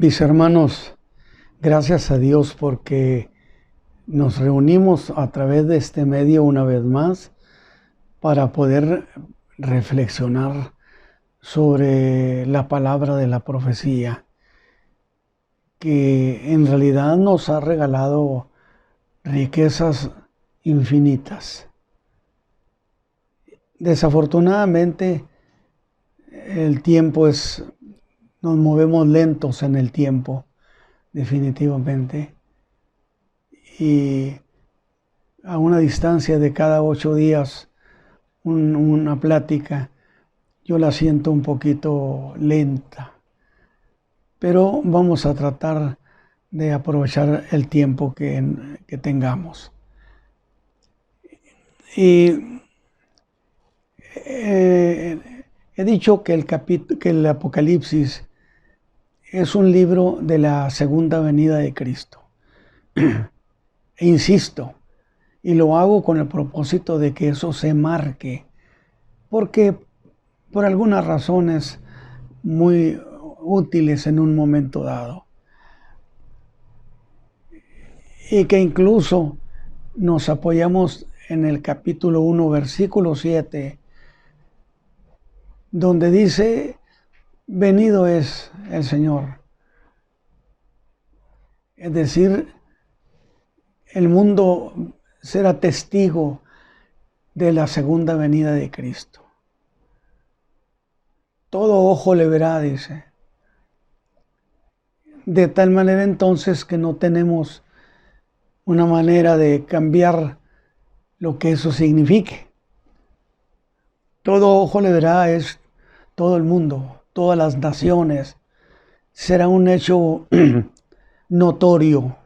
Mis hermanos, gracias a Dios porque nos reunimos a través de este medio una vez más para poder reflexionar sobre la palabra de la profecía, que en realidad nos ha regalado riquezas infinitas. Desafortunadamente, el tiempo nos movemos lentos en el tiempo, definitivamente. Y a una distancia de cada 8 días, una plática, yo la siento un poquito lenta. Pero vamos a tratar de aprovechar el tiempo que tengamos. Y he dicho que el Apocalipsis es un libro de la segunda venida de Cristo. E insisto, y lo hago con el propósito de que eso se marque, porque por algunas razones muy útiles en un momento dado, y que incluso nos apoyamos en el capítulo 1, versículo 7, donde dice: venido es el Señor. Es decir, el mundo será testigo de la segunda venida de Cristo. Todo ojo le verá, dice. De tal manera entonces que no tenemos una manera de cambiar lo que eso signifique. Todo ojo le verá es todo el mundo, todas las naciones. Será un hecho notorio.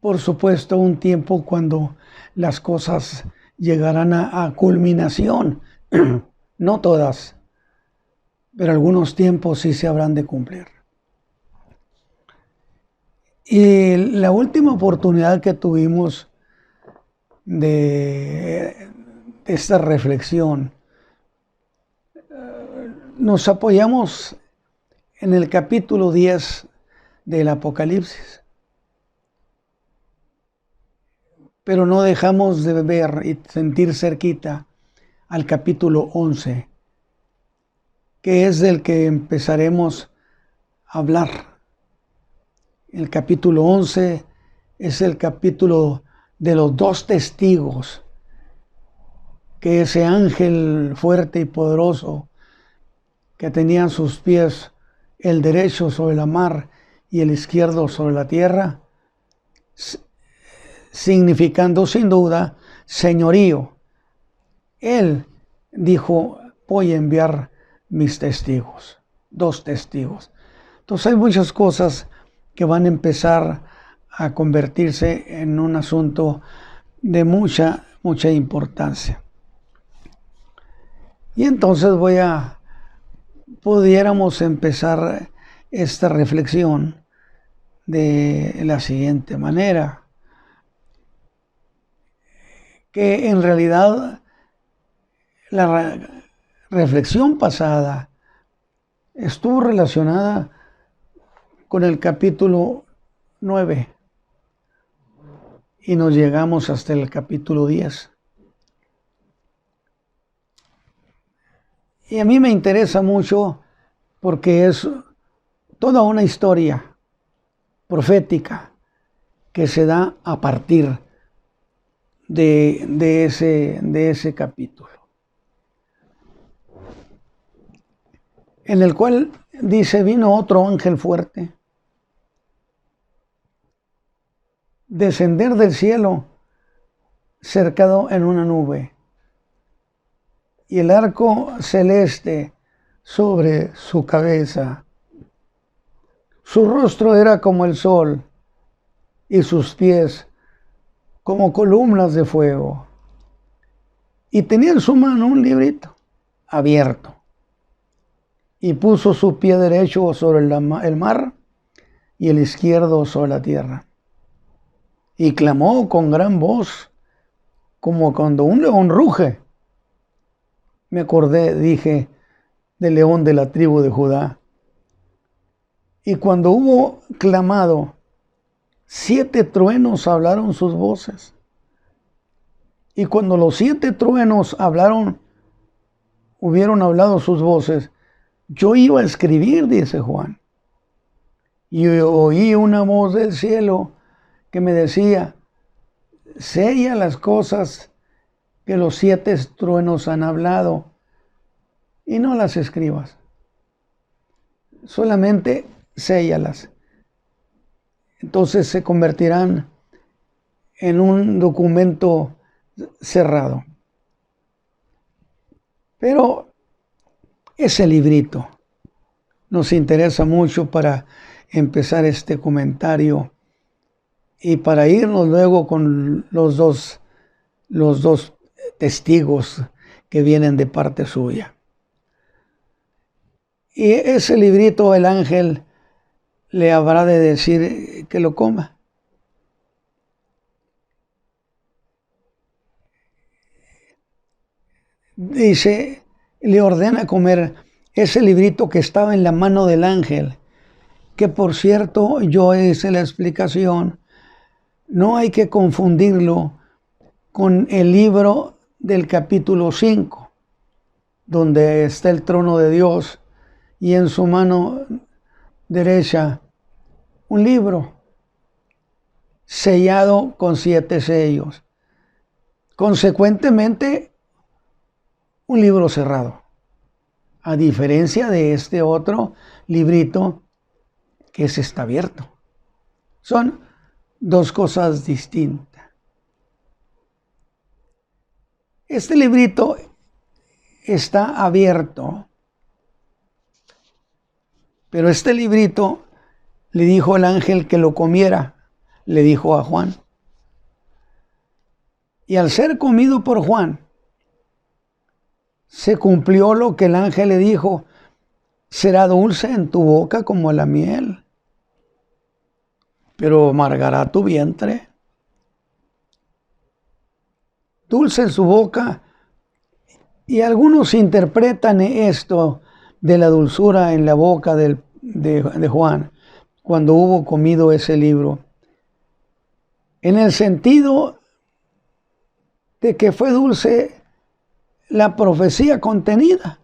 Por supuesto, un tiempo cuando las cosas llegarán a culminación. No todas, pero algunos tiempos sí se habrán de cumplir. Y la última oportunidad que tuvimos de esta reflexión, nos apoyamos en el capítulo 10 del Apocalipsis, pero no dejamos de ver y sentir cerquita al capítulo 11, que es del que empezaremos a hablar. El capítulo 11 es el capítulo de los 2 testigos, que ese ángel fuerte y poderoso que tenía en sus pies el derecho sobre la mar y el izquierdo sobre la tierra, significando sin duda señorío. Él dijo: voy a enviar mis testigos, 2 testigos. Entonces hay muchas cosas que van a empezar a convertirse en un asunto de mucha importancia. Y entonces pudiéramos empezar esta reflexión de la siguiente manera, que en realidad la reflexión pasada estuvo relacionada con el capítulo 9 y nos llegamos hasta el capítulo 10. Y a mí me interesa mucho porque es toda una historia profética que se da a partir de ese capítulo, en el cual dice: vino otro ángel fuerte, descender del cielo, cercado en una nube, y el arco celeste sobre su cabeza. Su rostro era como el sol, y sus pies como columnas de fuego. Y tenía en su mano un librito abierto, y puso su pie derecho sobre el mar y el izquierdo sobre la tierra. Y clamó con gran voz, como cuando un león ruge. Me acordé, dije, del león de la tribu de Judá, Y cuando hubo clamado, 7 truenos hablaron sus voces. Y cuando los 7 truenos hubieron hablado sus voces, yo iba a escribir, dice Juan. Y oí una voz del cielo que me decía, sella las cosas que los 7 truenos han hablado y no las escribas. Solamente séllalas. Entonces se convertirán en un documento cerrado. Pero ese librito nos interesa mucho para empezar este comentario y para irnos luego con los dos testigos que vienen de parte suya. Y ese librito el ángel le habrá de decir que lo coma. Dice, le ordena comer ese librito que estaba en la mano del ángel, que por cierto yo hice la explicación, no hay que confundirlo con el libro del capítulo 5, donde está el trono de Dios y en su mano derecha un libro sellado con 7 sellos. Consecuentemente, un libro cerrado, a diferencia de este otro librito que está abierto. Son 2 cosas distintas. Este librito está abierto, pero este librito le dijo el ángel que lo comiera, le dijo a Juan. Y al ser comido por Juan, se cumplió lo que el ángel le dijo, será dulce en tu boca como la miel, pero amargará tu vientre. Dulce en su boca, y algunos interpretan esto de la dulzura en la boca de Juan, cuando hubo comido ese libro, en el sentido de que fue dulce la profecía contenida.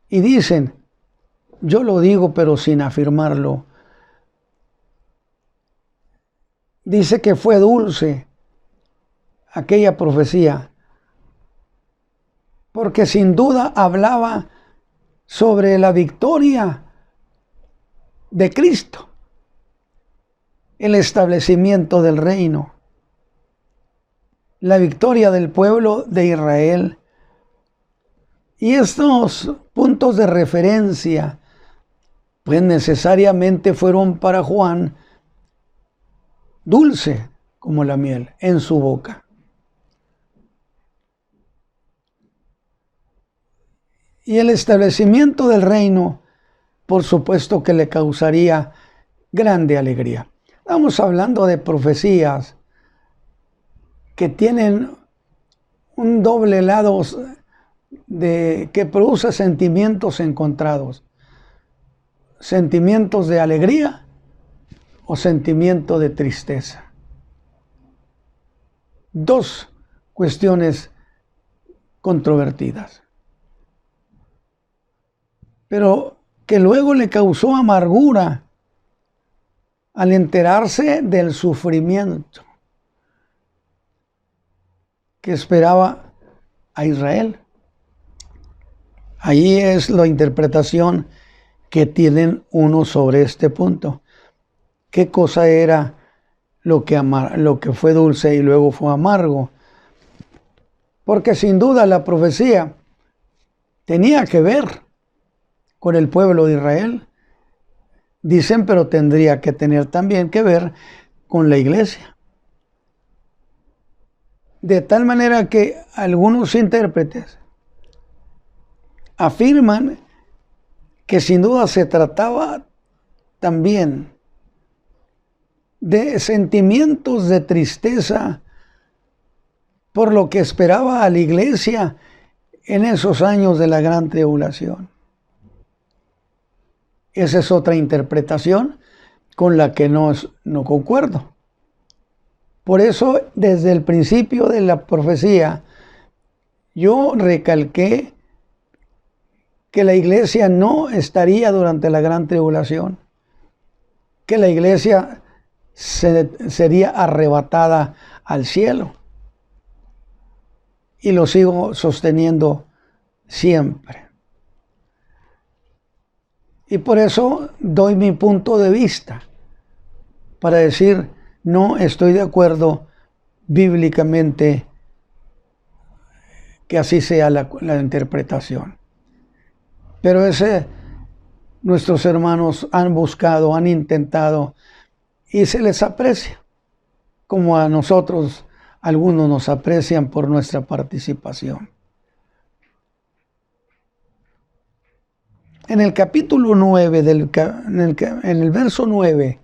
Y dicen, yo lo digo pero sin afirmarlo, dice que fue dulce aquella profecía, porque sin duda hablaba sobre la victoria de Cristo, el establecimiento del reino, la victoria del pueblo de Israel. Y estos puntos de referencia, pues necesariamente fueron para Juan dulce como la miel en su boca. Y el establecimiento del reino, por supuesto que le causaría grande alegría. Estamos hablando de profecías que tienen un doble lado que produce sentimientos encontrados. Sentimientos de alegría o sentimiento de tristeza. 2 cuestiones controvertidas. Pero que luego le causó amargura al enterarse del sufrimiento que esperaba a Israel. Ahí es la interpretación que tienen unos sobre este punto. ¿Qué cosa era lo que fue dulce y luego fue amargo? Porque sin duda la profecía tenía que ver con el pueblo de Israel. Dicen, pero tendría que tener también que ver con la iglesia. De tal manera que algunos intérpretes afirman que sin duda se trataba también de sentimientos de tristeza por lo que esperaba a la iglesia en esos años de la gran tribulación. Esa es otra interpretación con la que no concuerdo. Por eso, desde el principio de la profecía, yo recalqué que la iglesia no estaría durante la gran tribulación, que la iglesia sería arrebatada al cielo. Y lo sigo sosteniendo siempre. Y por eso doy mi punto de vista, para decir, no estoy de acuerdo bíblicamente que así sea la interpretación. Pero nuestros hermanos han buscado, han intentado, y se les aprecia, como a nosotros algunos nos aprecian por nuestra participación. En el capítulo 9, en el verso 9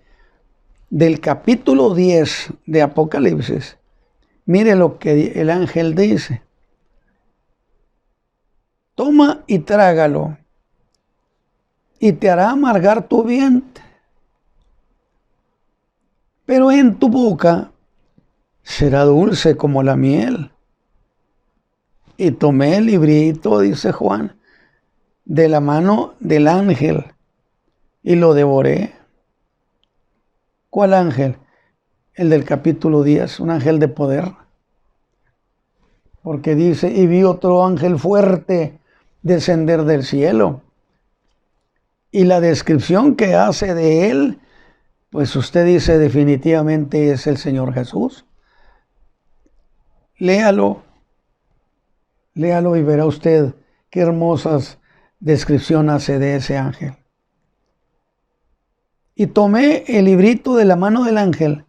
del capítulo 10 de Apocalipsis, mire lo que el ángel dice. Toma y trágalo, y te hará amargar tu vientre, pero en tu boca será dulce como la miel. Y tomé el librito, dice Juan, de la mano del ángel, y lo devoré. ¿Cuál ángel? El del capítulo 10, un ángel de poder. Porque dice, y vi otro ángel fuerte descender del cielo. Y la descripción que hace de él, pues usted dice definitivamente es el Señor Jesús. Léalo y verá usted qué hermosas descripción hace de ese ángel. Y tomé el librito de la mano del ángel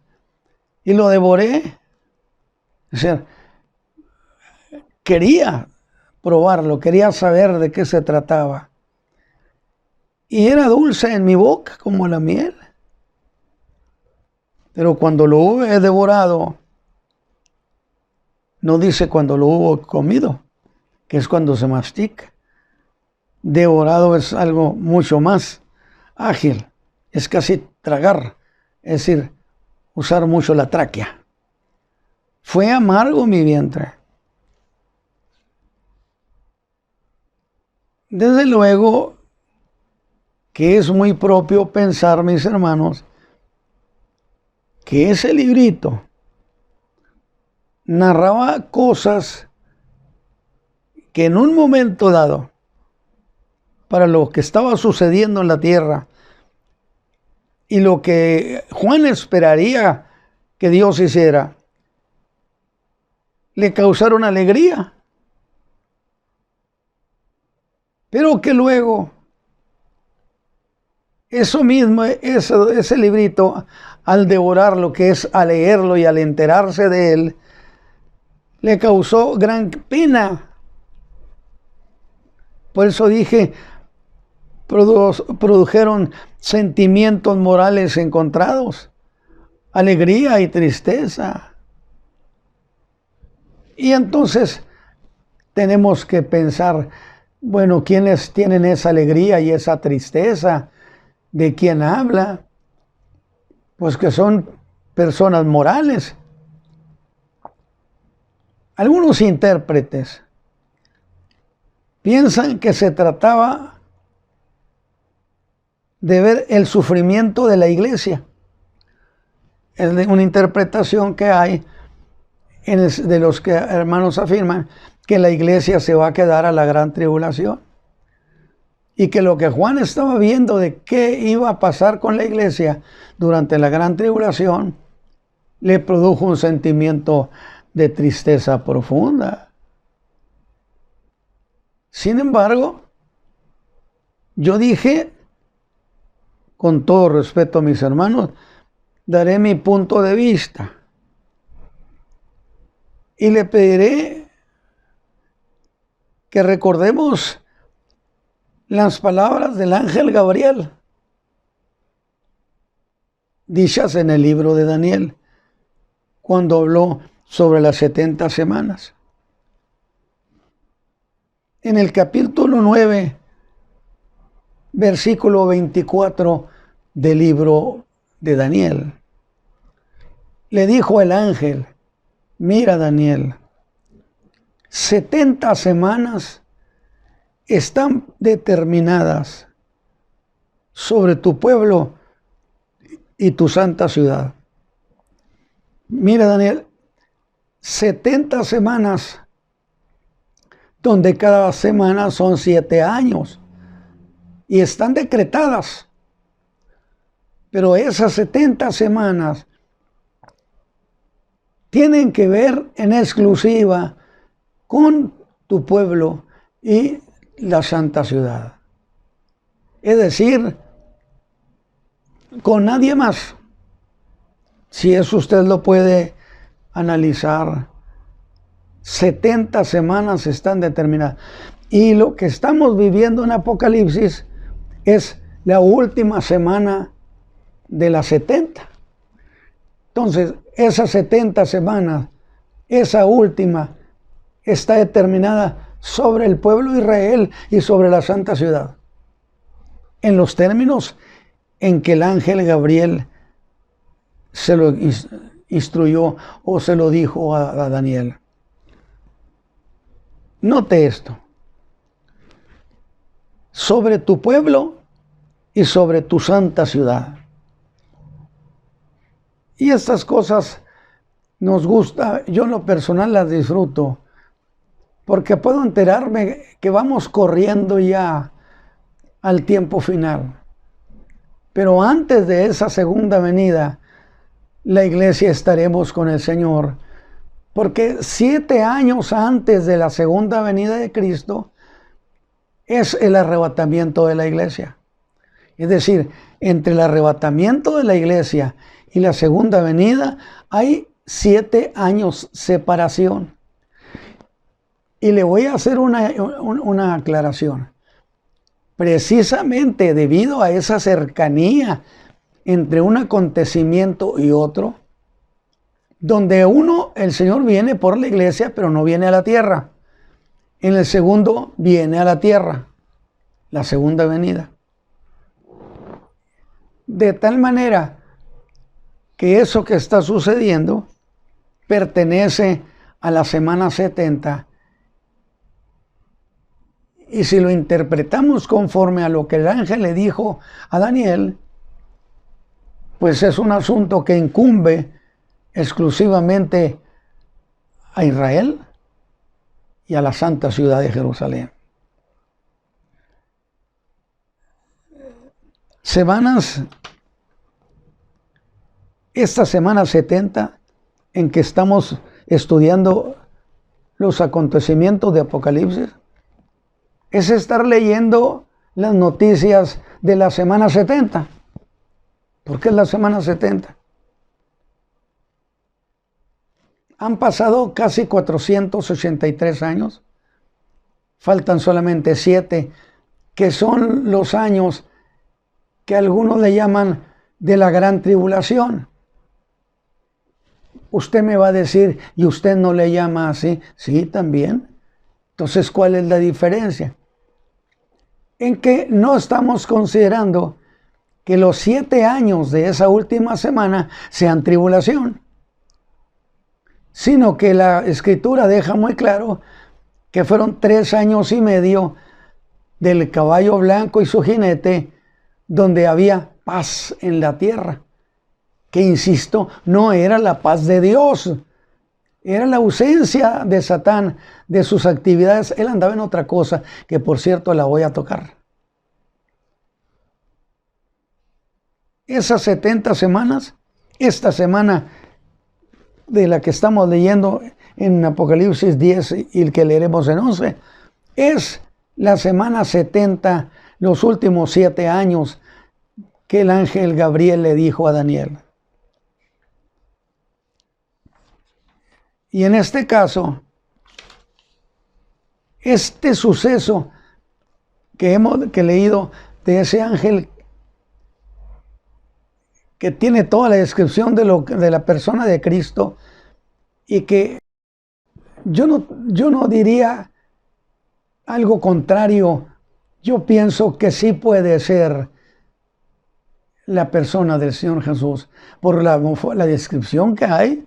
y lo devoré. O sea, quería probarlo, quería saber de qué se trataba. Y era dulce en mi boca como la miel. Pero cuando lo hube devorado, no dice cuando lo hubo comido, que es cuando se mastica. Devorado es algo mucho más ágil, es casi tragar, es decir, usar mucho la tráquea. Fue amargo mi vientre. Desde luego que es muy propio pensar, mis hermanos, que ese librito narraba cosas que en un momento dado, para lo que estaba sucediendo en la tierra y lo que Juan esperaría que Dios hiciera, le causaron alegría, pero que luego eso mismo, ese librito, al devorarlo, que es a leerlo y al enterarse de él, le causó gran pena. Por eso dije, produjeron sentimientos morales encontrados, alegría y tristeza. Y entonces tenemos que pensar, bueno, ¿quiénes tienen esa alegría y esa tristeza? ¿De quién habla? Pues que son personas morales. Algunos intérpretes piensan que se trataba de ver el sufrimiento de la iglesia. Es una interpretación que hay de los que hermanos afirman que la iglesia se va a quedar a la gran tribulación. Y que lo que Juan estaba viendo de qué iba a pasar con la iglesia durante la gran tribulación le produjo un sentimiento de tristeza profunda. Sin embargo, yo dije, con todo respeto a mis hermanos, daré mi punto de vista y le pediré que recordemos las palabras del ángel Gabriel, dichas en el libro de Daniel, cuando habló sobre las 70 semanas. En el capítulo 9 versículo 24 del libro de Daniel. Le dijo el ángel: mira, Daniel, 70 semanas están determinadas sobre tu pueblo y tu santa ciudad. Mira, Daniel, 70 semanas, donde cada semana son 7 años, y están decretadas. Pero esas 70 semanas tienen que ver en exclusiva con tu pueblo y la santa ciudad. Es decir, con nadie más. Si eso usted lo puede analizar, 70 semanas están determinadas. Y lo que estamos viviendo en Apocalipsis es la última semana de las 70. Entonces, esas 70 semanas, esa última, está determinada sobre el pueblo de Israel y sobre la santa ciudad, en los términos en que el ángel Gabriel se lo instruyó o se lo dijo a Daniel. Note esto: sobre tu pueblo y sobre tu santa ciudad. Y estas cosas nos gusta, yo en lo personal las disfruto, porque puedo enterarme que vamos corriendo ya al tiempo final. Pero antes de esa segunda venida, la iglesia estaremos con el Señor, porque 7 años antes de la segunda venida de Cristo es el arrebatamiento de la iglesia. Es decir, entre el arrebatamiento de la iglesia y la segunda venida hay 7 años separación. Y le voy a hacer una aclaración. Precisamente debido a esa cercanía entre un acontecimiento y otro, donde uno, el Señor viene por la iglesia, pero no viene a la tierra. En el segundo viene a la tierra, la segunda venida. De tal manera que eso que está sucediendo pertenece a la semana 70. Y si lo interpretamos conforme a lo que el ángel le dijo a Daniel, pues es un asunto que incumbe exclusivamente a Israel y a la santa ciudad de Jerusalén. Esta semana 70 en que estamos estudiando los acontecimientos de Apocalipsis, es estar leyendo las noticias de la semana 70. ¿Por qué es la semana 70? Han pasado casi 483 años. Faltan solamente 7, que son los años que algunos le llaman de la gran tribulación. Usted me va a decir, ¿y usted no le llama así? Sí, también. Entonces, ¿cuál es la diferencia? En que no estamos considerando que los 7 años de esa última semana sean tribulación, sino que la Escritura deja muy claro que fueron 3 años y medio del caballo blanco y su jinete, donde había paz en la tierra, que insisto, no era la paz de Dios, era la ausencia de Satán, de sus actividades. Él andaba en otra cosa, que por cierto la voy a tocar. Esas 70 semanas, esta semana de la que estamos leyendo en Apocalipsis 10 y el que leeremos en 11, es la semana 70, los últimos 7 años que el ángel Gabriel le dijo a Daniel. Y en este caso, este suceso que hemos leído de ese ángel que tiene toda la descripción de la persona de Cristo, y que yo no diría algo contrario Yo pienso que sí puede ser la persona del Señor Jesús, por la descripción que hay.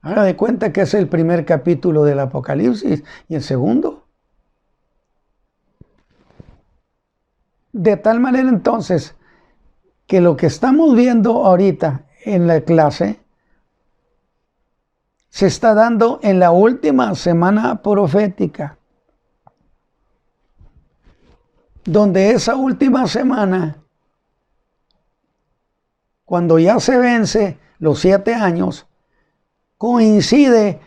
Haga de cuenta que es el primer capítulo del Apocalipsis y el segundo. De tal manera entonces que lo que estamos viendo ahorita en la clase se está dando en la última semana profética, donde esa última semana, cuando ya se vence los 7 años, coincide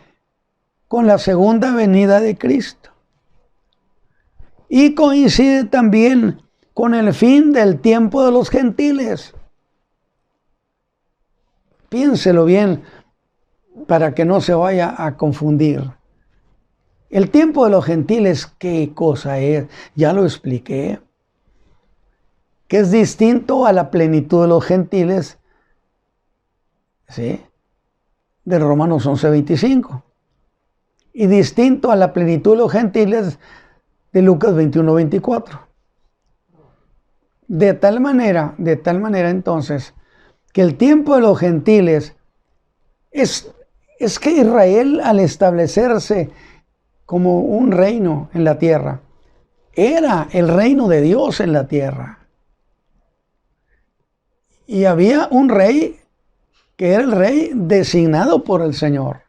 con la segunda venida de Cristo. Y coincide también con el fin del tiempo de los gentiles. Piénselo bien para que no se vaya a confundir. El tiempo de los gentiles, ¿qué cosa es? Ya lo expliqué. Que es distinto a la plenitud de los gentiles, ¿sí?, de Romanos 11:25. Y distinto a la plenitud de los gentiles de Lucas 21:24. De tal manera entonces, que el tiempo de los gentiles es que Israel, al establecerse como un reino en la tierra, era el reino de Dios en la tierra. Y había un rey que era el rey designado por el Señor.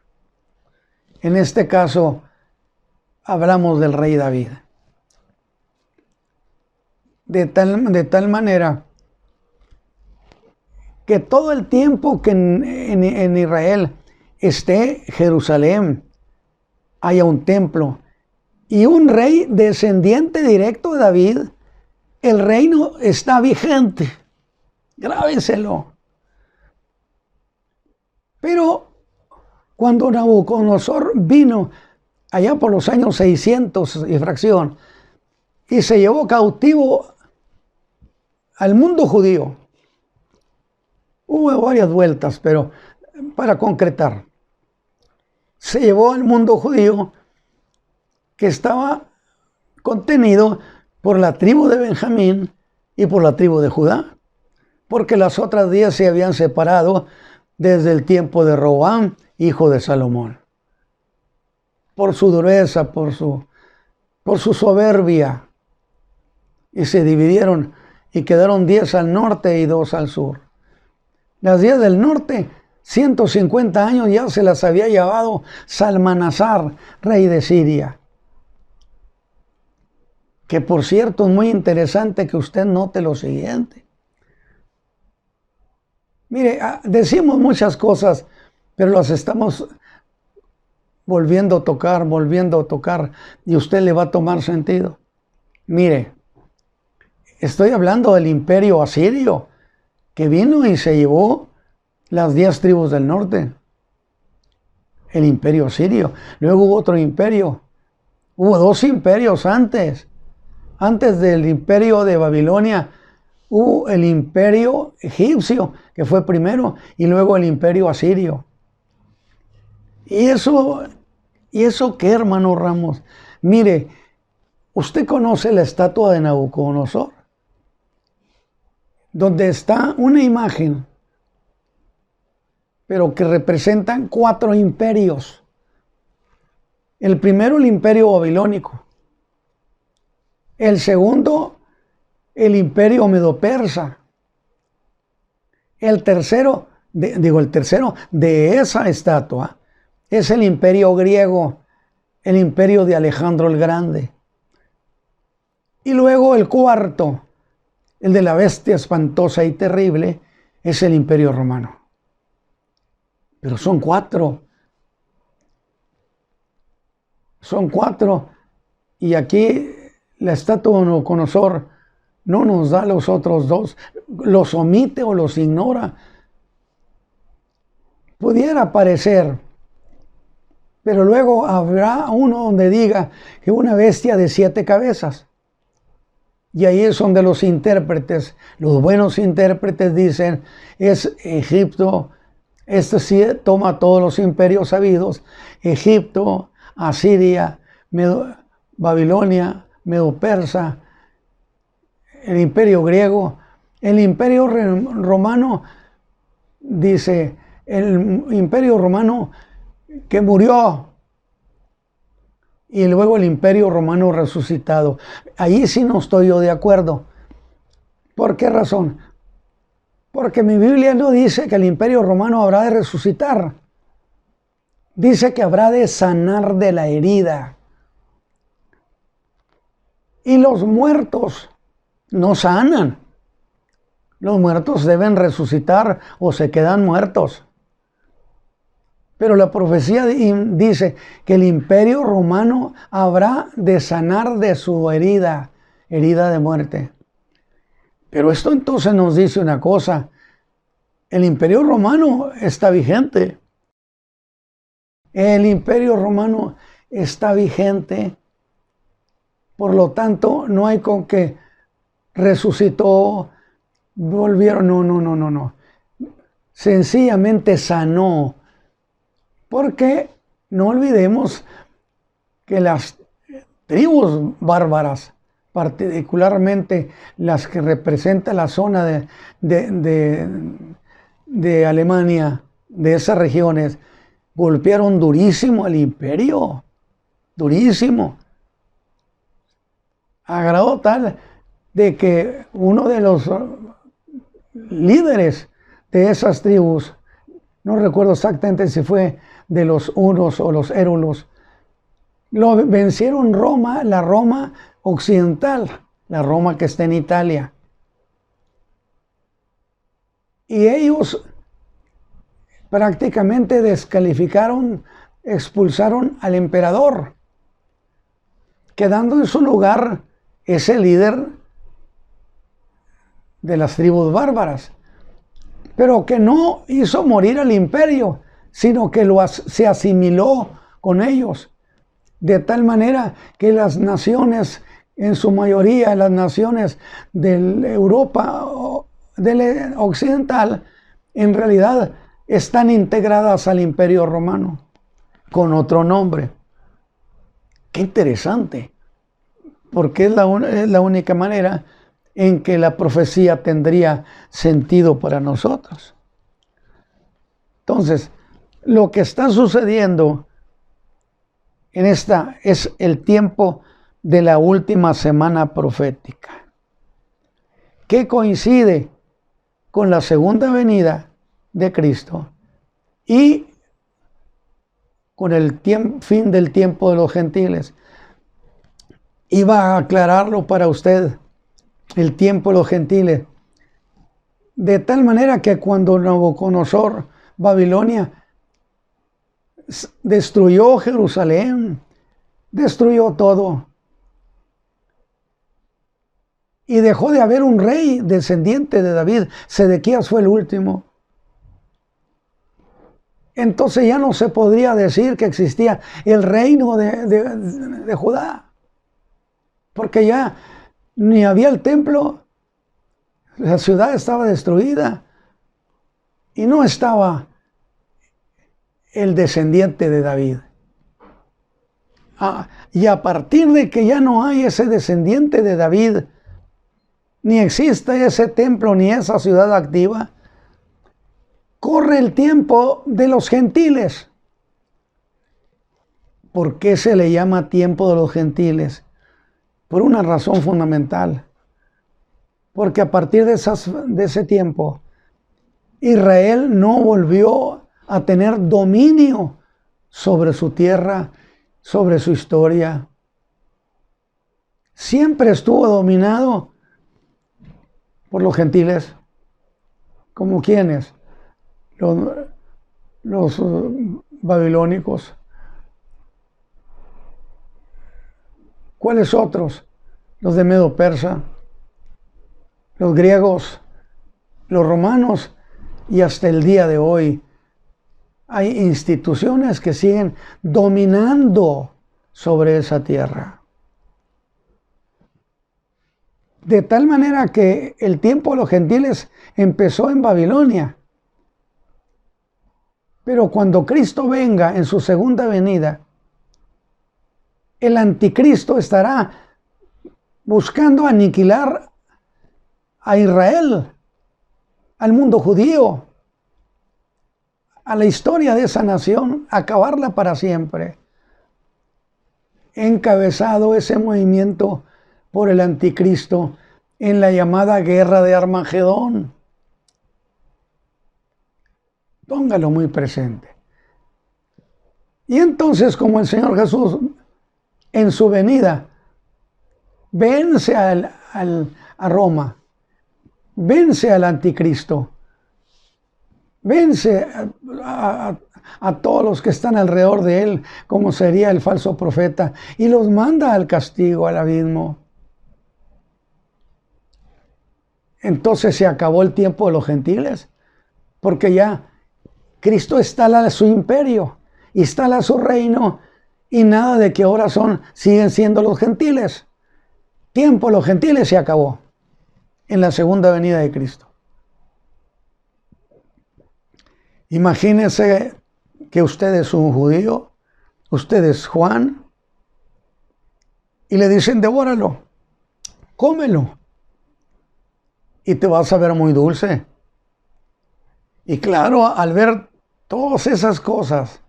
En este caso, hablamos del rey David. De tal manera que todo el tiempo que en Israel esté Jerusalén, haya un templo y un rey descendiente directo de David, el reino está vigente. Grábenselo. Pero cuando Nabucodonosor vino allá por los años 600 y fracción y se llevó cautivo al mundo judío, hubo varias vueltas, pero para concretar, se llevó al mundo judío que estaba contenido por la tribu de Benjamín y por la tribu de Judá, porque las otras 10 se habían separado desde el tiempo de Roboam, hijo de Salomón, por su dureza, por su soberbia, y se dividieron y quedaron 10 al norte y 2 al sur. Las 10 del norte, 150 años ya se las había llevado Salmanasar, rey de Siria. Que por cierto es muy interesante que usted note lo siguiente. Mire, decimos muchas cosas, pero las estamos volviendo a tocar, y usted le va a tomar sentido. Mire, estoy hablando del imperio asirio, que vino y se llevó las 10 tribus del norte. El imperio asirio. Luego hubo otro imperio. Hubo 2 imperios antes. Antes del imperio de Babilonia, hubo el imperio egipcio, que fue primero, y luego el imperio asirio. ¿Y eso qué, hermano Ramos? Mire, usted conoce la estatua de Nabucodonosor, donde está una imagen, pero que representan 4 imperios. El primero, el imperio babilónico. El segundo, el imperio medo-persa. El tercero de esa estatua es el imperio griego, el imperio de Alejandro el Grande. Y luego el cuarto, el de la bestia espantosa y terrible, es el imperio romano. Pero son 4. Son 4. Y aquí la estatua de Nabucodonosor no nos da los otros 2, los omite o los ignora. Pudiera parecer, pero luego habrá uno donde diga que una bestia de 7 cabezas. Y ahí es donde los intérpretes, los buenos intérpretes dicen, es Egipto. Este sí toma todos los imperios sabidos: Egipto, Asiria, Babilonia, Medo-Persa, el imperio griego, el imperio romano, dice, el imperio romano que murió y luego el imperio romano resucitado. Ahí sí no estoy yo de acuerdo. ¿Por qué razón? Porque mi Biblia no dice que el imperio romano habrá de resucitar. Dice que habrá de sanar de la herida. Y los muertos no sanan. Los muertos deben resucitar o se quedan muertos. Pero la profecía dice que el imperio romano habrá de sanar de su herida, herida de muerte. Pero esto entonces nos dice una cosa: el imperio romano está vigente. El imperio romano está vigente. Por lo tanto, no hay con que resucitó, volvieron, no. Sencillamente sanó. Porque no olvidemos que las tribus bárbaras, particularmente las que representan la zona de Alemania, de esas regiones, golpearon durísimo al imperio, durísimo, a grado tal de que uno de los líderes de esas tribus, no recuerdo exactamente si fue de los hunos o los érulos, lo vencieron la Roma occidental, la Roma que está en Italia. Y ellos prácticamente descalificaron, expulsaron al emperador, quedando en su lugar ese líder de las tribus bárbaras, pero que no hizo morir al imperio, sino que se asimiló con ellos, de tal manera que las naciones, en su mayoría las naciones de Europa occidental, en realidad están integradas al imperio romano, con otro nombre. Qué interesante, porque es la única manera en que la profecía tendría sentido para nosotros. Entonces, lo que está sucediendo en esta es el tiempo de la última semana profética, que coincide con la segunda venida de Cristo y con el fin del tiempo de los gentiles. Iba a aclararlo para usted, el tiempo de los gentiles, de tal manera que cuando Nabucodonosor, Babilonia, destruyó Jerusalén, destruyó todo, y dejó de haber un rey descendiente de David. Sedequías fue el último. Entonces ya no se podría decir que existía el reino de Judá, porque ya ni había el templo, la ciudad estaba destruida y no estaba el descendiente de David. Y a partir de que ya no hay ese descendiente de David, ni existe ese templo ni esa ciudad activa, corre el tiempo de los gentiles. ¿Por qué se le llama tiempo de los gentiles? Por una razón fundamental. Porque a partir de ese tiempo, Israel no volvió a tener dominio sobre su tierra, sobre su historia. Siempre estuvo dominado por los gentiles. ¿Como quiénes? Los babilónicos. ¿Cuáles otros? Los de Medo-Persa, los griegos, los romanos, y hasta el día de hoy hay instituciones que siguen dominando sobre esa tierra. De tal manera que el tiempo de los gentiles empezó en Babilonia. Pero cuando Cristo venga en su segunda venida, el anticristo estará buscando aniquilar a Israel, al mundo judío, a la historia de esa nación, acabarla para siempre. Encabezado ese movimiento por el anticristo en la llamada guerra de Armagedón. Póngalo muy presente. Y entonces, como el Señor Jesús en su venida vence a Roma, vence al anticristo, vence a todos los que están alrededor de él, como sería el falso profeta, y los manda al castigo, al abismo. Entonces se acabó el tiempo de los gentiles, porque ya Cristo instala su imperio, instala su reino, y nada de que ahora siguen siendo los gentiles. Tiempo de los gentiles se acabó en la segunda venida de Cristo. Imagínense que usted es un judío, usted es Juan, y le dicen, devóralo, cómelo, y te vas a ver muy dulce. Y claro, al ver todas esas cosas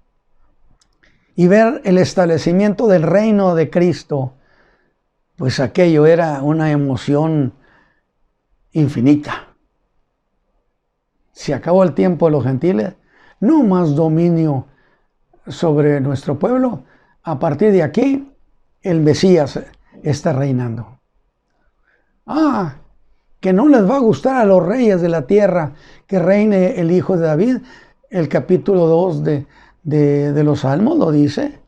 y ver el establecimiento del reino de Cristo, pues aquello era una emoción infinita. Se acabó el tiempo de los gentiles, no más dominio sobre nuestro pueblo. A partir de aquí, el Mesías está reinando. Que no les va a gustar a los reyes de la tierra que reine el hijo de David. El capítulo 2 de los Salmos lo dice.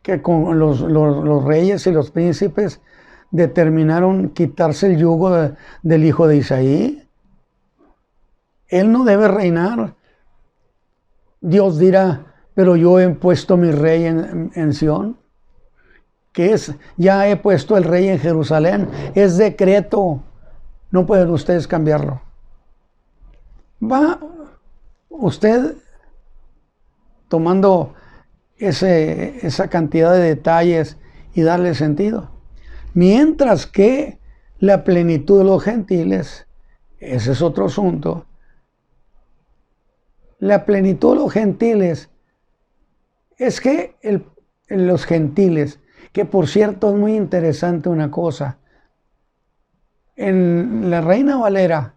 Que con los reyes y los príncipes determinaron quitarse el yugo del hijo de Isaí. Él no debe reinar. Dios dirá, pero yo he puesto mi rey en Sión. Que es, ya he puesto el rey en Jerusalén. Es decreto. No pueden ustedes cambiarlo. Va usted tomando esa cantidad de detalles y darle sentido. Mientras que la plenitud de los gentiles, ese es otro asunto. La plenitud de los gentiles es que los gentiles, que por cierto es muy interesante una cosa, en la Reina Valera,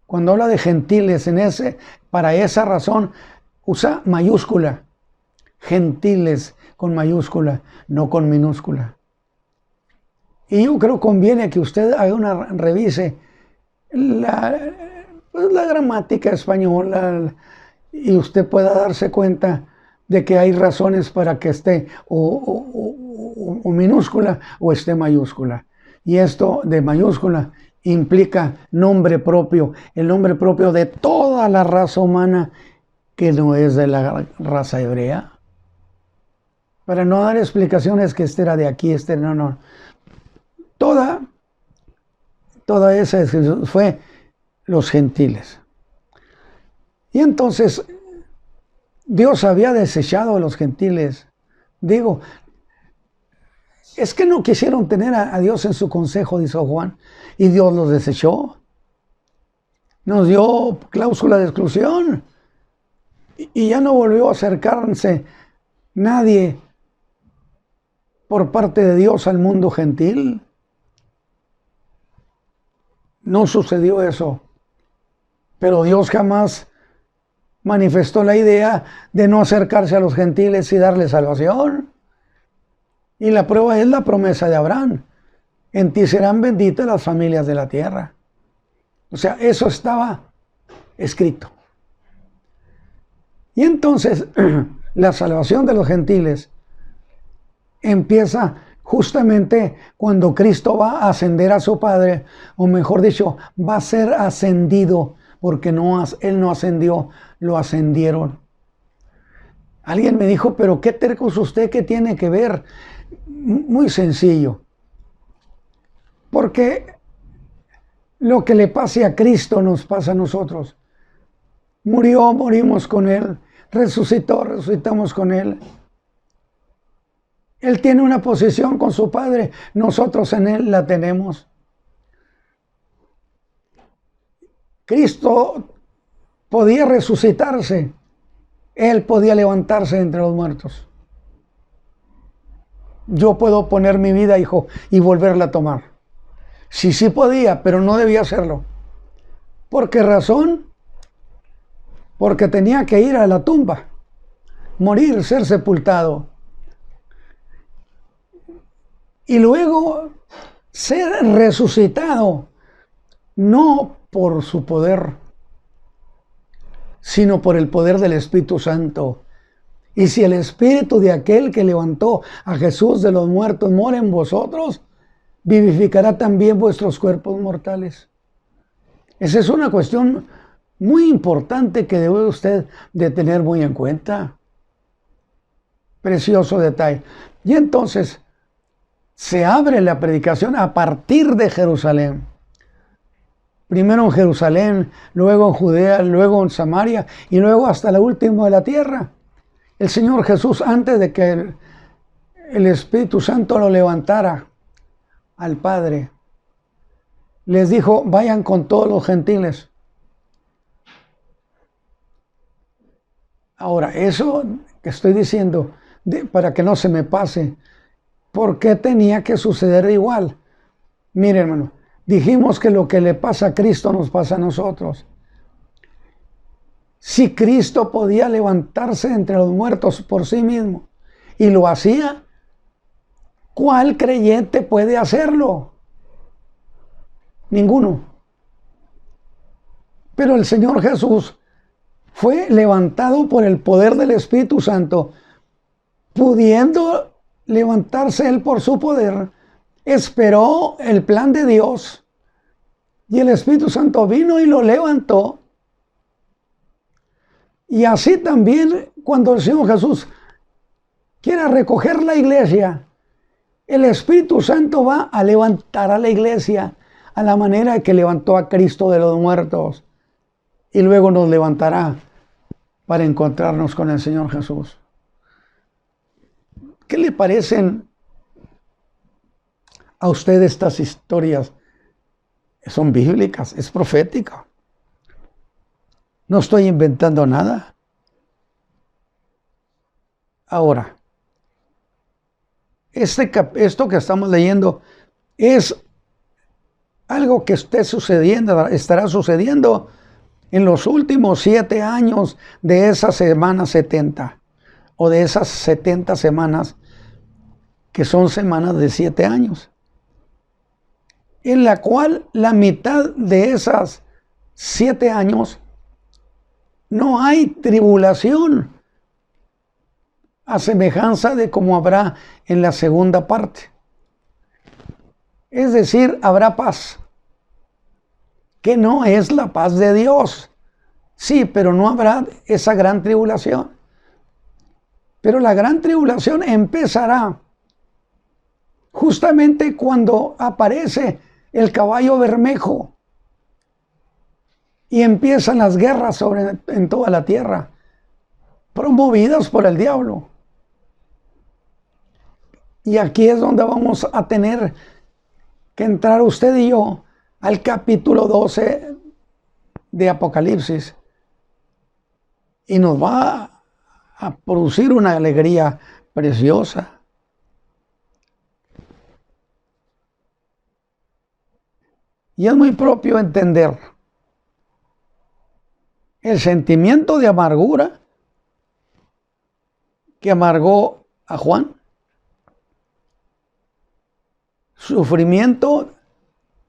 cuando habla de gentiles, para esa razón usa mayúscula, gentiles con mayúscula, no con minúscula. Y yo creo que conviene que usted revise la gramática española y usted pueda darse cuenta de que hay razones para que esté o minúscula o esté mayúscula. Y esto de mayúscula implica nombre propio, el nombre propio de toda la raza humana que no es de la raza hebrea. Para no dar explicaciones que este era de aquí, no. Toda esa fue los gentiles. Y entonces Dios había desechado a los gentiles. Digo, es que no quisieron tener a Dios en su consejo, dice Juan, y Dios los desechó. Nos dio cláusula de exclusión y ya no volvió a acercarse nadie por parte de Dios al mundo gentil. No sucedió eso, pero Dios jamás manifestó la idea de no acercarse a los gentiles y darles salvación. Y la prueba es la promesa de Abraham: en ti serán benditas las familias de la tierra. O sea, eso estaba escrito. Y entonces la salvación de los gentiles empieza justamente cuando Cristo va a ascender a su Padre, o mejor dicho, va a ser ascendido, porque Él no ascendió, lo ascendieron. Alguien me dijo, pero qué terco es usted, ¿qué tiene que ver? Muy sencillo. Porque lo que le pase a Cristo nos pasa a nosotros. Murió, morimos con Él. Resucitó, resucitamos con Él. Él tiene una posición con su Padre, nosotros en Él la tenemos. Cristo podía resucitarse, Él podía levantarse entre los muertos. Yo puedo poner mi vida, hijo, y volverla a tomar. Sí podía, pero no debía hacerlo. ¿Por qué razón? Porque tenía que ir a la tumba, morir, ser sepultado. Y luego ser resucitado, no por su poder, sino por el poder del Espíritu Santo. Y si el Espíritu de aquel que levantó a Jesús de los muertos mora en vosotros, vivificará también vuestros cuerpos mortales. Esa es una cuestión muy importante que debe usted de tener muy en cuenta. Precioso detalle. Y entonces se abre la predicación a partir de Jerusalén. Primero en Jerusalén, luego en Judea, luego en Samaria y luego hasta la última de la tierra. El Señor Jesús, antes de que el Espíritu Santo lo levantara al Padre, les dijo, vayan con todos los gentiles. Ahora, eso que estoy diciendo, para que no se me pase, ¿por qué tenía que suceder igual? Miren, hermano, dijimos que lo que le pasa a Cristo nos pasa a nosotros. Si Cristo podía levantarse entre los muertos por sí mismo y lo hacía, ¿cuál creyente puede hacerlo? Ninguno. Pero el Señor Jesús fue levantado por el poder del Espíritu Santo, pudiendo levantarse Él por su poder, esperó el plan de Dios y el Espíritu Santo vino y lo levantó. Y así también cuando el Señor Jesús quiera recoger la iglesia, el Espíritu Santo va a levantar a la iglesia a la manera que levantó a Cristo de los muertos y luego nos levantará para encontrarnos con el Señor Jesús. ¿Qué le parecen a usted estas historias? Son bíblicas, es profética. No estoy inventando nada. Ahora, esto que estamos leyendo es algo que estará sucediendo en los últimos 7 años de esa semana 70 o de esas 70 semanas que son semanas de 7 años, en la cual la mitad de esas 7 años no hay tribulación, a semejanza de como habrá en la segunda parte. Es decir, habrá paz, que no es la paz de Dios. Sí, pero no habrá esa gran tribulación. Pero la gran tribulación empezará justamente cuando aparece el caballo bermejo y empiezan las guerras en toda la tierra, promovidas por el diablo. Y aquí es donde vamos a tener que entrar usted y yo al capítulo 12 de Apocalipsis. Y nos va a producir una alegría preciosa. Y es muy propio entender el sentimiento de amargura que amargó a Juan, sufrimiento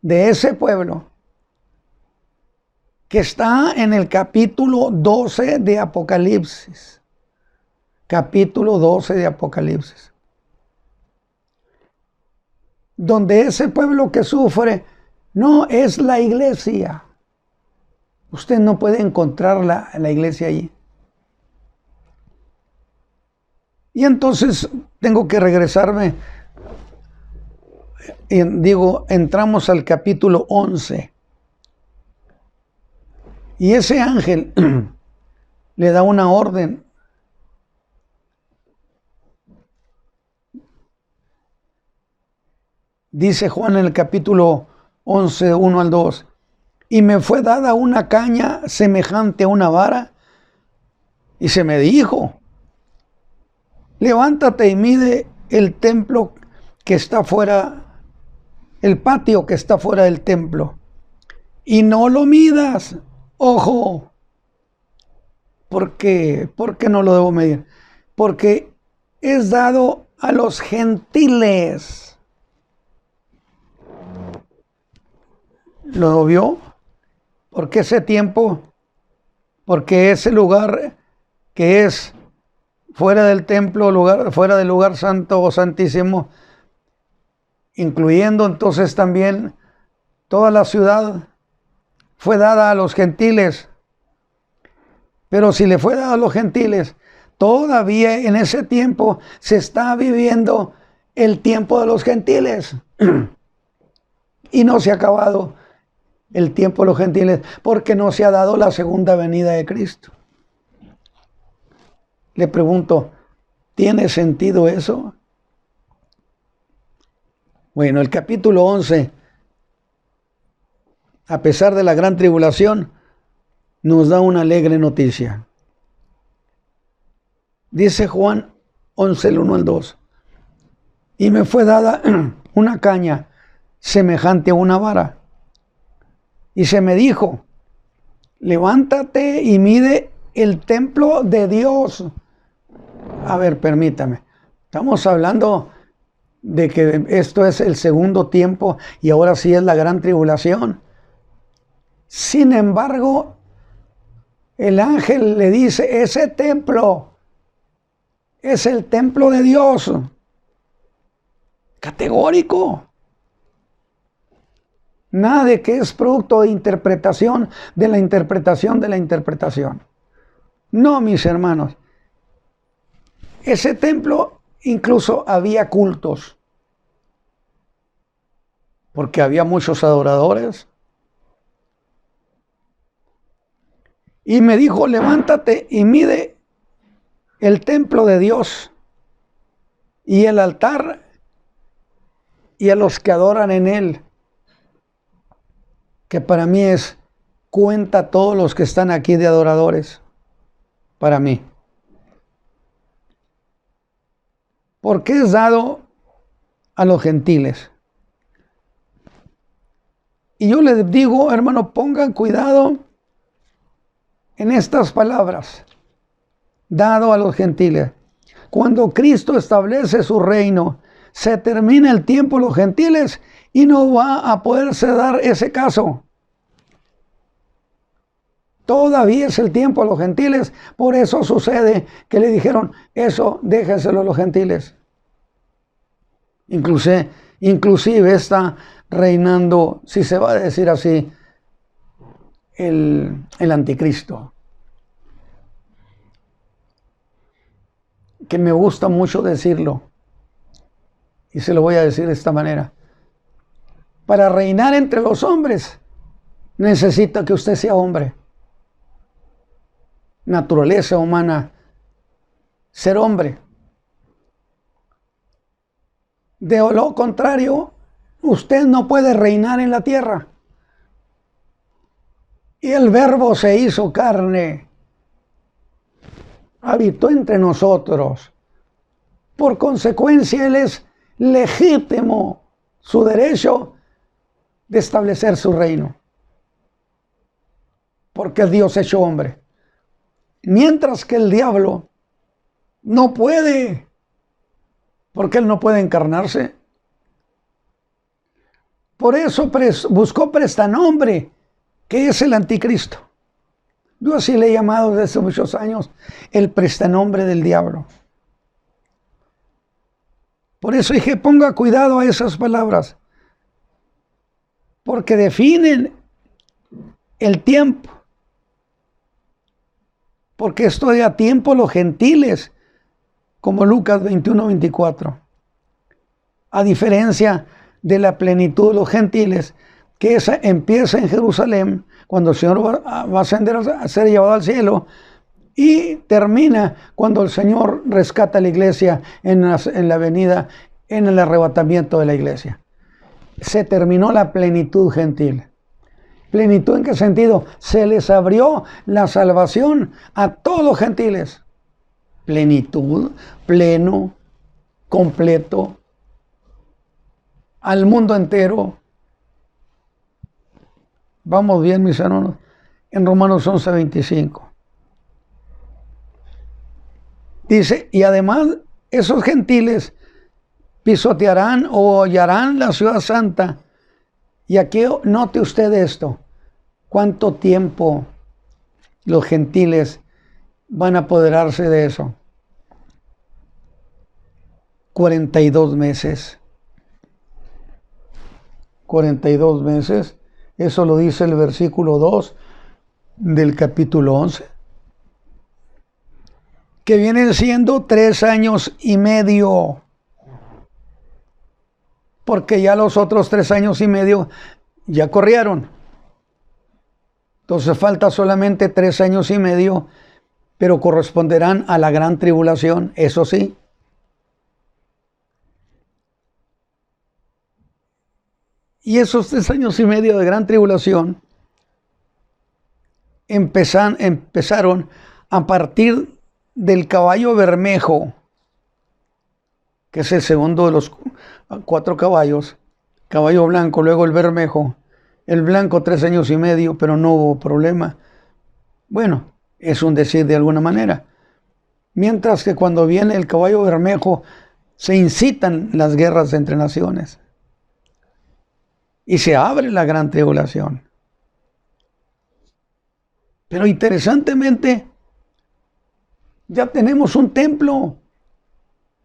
de ese pueblo que está en el capítulo 12 de Apocalipsis. Capítulo 12 de Apocalipsis. Donde ese pueblo que sufre no es la iglesia. Usted no puede encontrar la iglesia allí. Y entonces tengo que regresarme. Entramos al capítulo 11. Y ese ángel le da una orden Dice Juan en el capítulo 11, 1 al 2. Y me fue dada una caña semejante a una vara, y se me dijo: levántate y mide el templo que está fuera, el patio que está fuera del templo, y no lo midas. Ojo, ¿por qué? ¿Por qué no lo debo medir? Porque es dado a los gentiles. ¿Lo vio? Porque ese tiempo, porque ese lugar que es fuera del templo, fuera del lugar santo o santísimo, incluyendo entonces también toda la ciudad, fue dada a los gentiles. Pero si le fue dada a los gentiles, todavía en ese tiempo se está viviendo el tiempo de los gentiles. Y no se ha acabado el tiempo de los gentiles, porque no se ha dado la segunda venida de Cristo. Le pregunto, ¿tiene sentido eso? Bueno, el capítulo 11, a pesar de la gran tribulación, nos da una alegre noticia. Dice Juan 11, el 1 al 2. Y me fue dada una caña semejante a una vara, y se me dijo: levántate y mide el templo de Dios. A ver, permítame. Estamos hablando de que esto es el segundo tiempo y ahora sí es la gran tribulación. Sin embargo, el ángel le dice: ese templo es el templo de Dios. Categórico. Nada de que es producto de interpretación, de la interpretación, de la interpretación. No, mis hermanos. Ese templo incluso había cultos, porque había muchos adoradores. Y me dijo: levántate y mide el templo de Dios y el altar y a los que adoran en él. Que para mí cuenta a todos los que están aquí de adoradores, para mí. Porque es dado a los gentiles. Y yo les digo, hermano, pongan cuidado en estas palabras: dado a los gentiles. Cuando Cristo establece su reino, se termina el tiempo de los gentiles y no va a poderse dar ese caso. Todavía es el tiempo de los gentiles. Por eso sucede que le dijeron: eso déjenselo a los gentiles. Inclusive está reinando, si se va a decir así, el anticristo. Que me gusta mucho decirlo. Y se lo voy a decir de esta manera: para reinar entre los hombres, necesita que usted sea hombre. Naturaleza humana, ser hombre. De lo contrario, usted no puede reinar en la tierra. Y el Verbo se hizo carne, habitó entre nosotros. Por consecuencia, Él es legítimo su derecho de establecer su reino, porque es Dios hecho hombre. Mientras que el diablo no puede, porque él no puede encarnarse. Por eso buscó prestanombre, que es el anticristo. Yo así le he llamado desde hace muchos años el prestanombre del diablo. Por eso dije, ponga cuidado a esas palabras, porque definen el tiempo. Porque estoy a tiempo los gentiles, como Lucas 21-24. A diferencia de la plenitud de los gentiles, que esa empieza en Jerusalén, cuando el Señor va a ascender a ser llevado al cielo, y termina cuando el Señor rescata a la iglesia en la venida, en el arrebatamiento de la iglesia. se terminó la plenitud gentil. ¿Plenitud en qué sentido? Se les abrió la salvación a todos los gentiles. Plenitud, pleno, completo, al mundo entero. Vamos bien, mis hermanos, en Romanos 11:25. Dice, y además esos gentiles pisotearán o hollarán la ciudad santa. Y aquí note usted esto, cuánto tiempo los gentiles van a apoderarse de eso. 42 meses. 42 meses. Eso lo dice el versículo 2 del capítulo 11. Que vienen siendo 3 años y medio. Porque ya los otros 3 años y medio ya corrieron. Entonces falta solamente 3 años y medio, pero corresponderán a la gran tribulación, eso sí. Y esos 3 años y medio de gran tribulación empezaron a partir del caballo bermejo, que es el segundo de los 4 caballos, caballo blanco, luego el bermejo, el blanco 3 años y medio, pero no hubo problema. Bueno, es un decir de alguna manera. Mientras que cuando viene el caballo bermejo, se incitan las guerras entre naciones. Y se abre la gran tribulación. Pero interesantemente, ya tenemos un templo.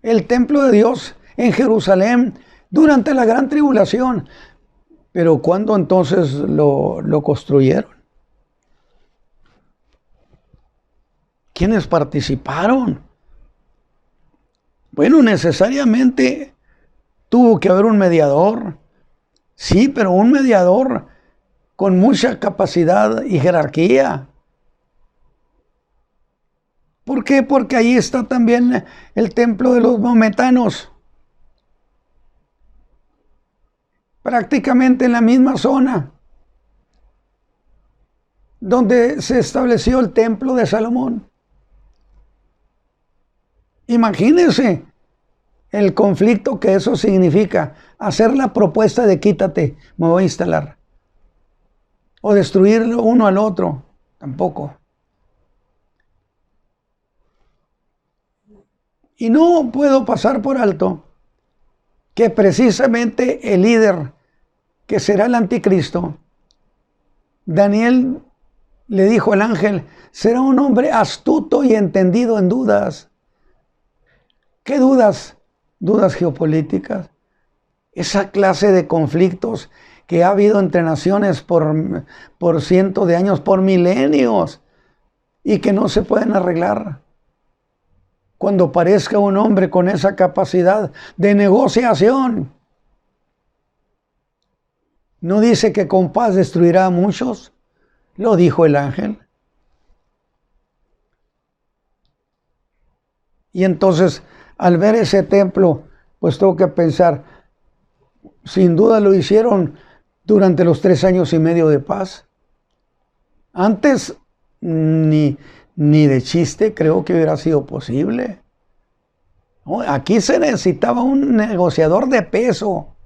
El templo de Dios en Jerusalén durante la gran tribulación. Pero ¿cuándo entonces lo construyeron? ¿Quiénes participaron? Bueno, necesariamente tuvo que haber un mediador. Sí, pero un mediador con mucha capacidad y jerarquía. ¿Por qué? Porque ahí está también el templo de los maometanos. Prácticamente en la misma zona donde se estableció el templo de Salomón. Imagínense el conflicto que eso significa. Hacer la propuesta de quítate, me voy a instalar. O destruirlo uno al otro, tampoco. Y no puedo pasar por alto que precisamente el líder que será el anticristo, Daniel le dijo al ángel, será un hombre astuto y entendido en dudas. ¿Qué dudas? Dudas geopolíticas. Esa clase de conflictos que ha habido entre naciones por cientos de años, por milenios, y que no se pueden arreglar. Cuando aparezca un hombre con esa capacidad de negociación, ¿no dice que con paz destruirá a muchos? Lo dijo el ángel. Y entonces, al ver ese templo, pues tengo que pensar, sin duda lo hicieron durante los 3 años y medio de paz. Antes, ni de chiste creo que hubiera sido posible. Aquí se necesitaba un negociador de peso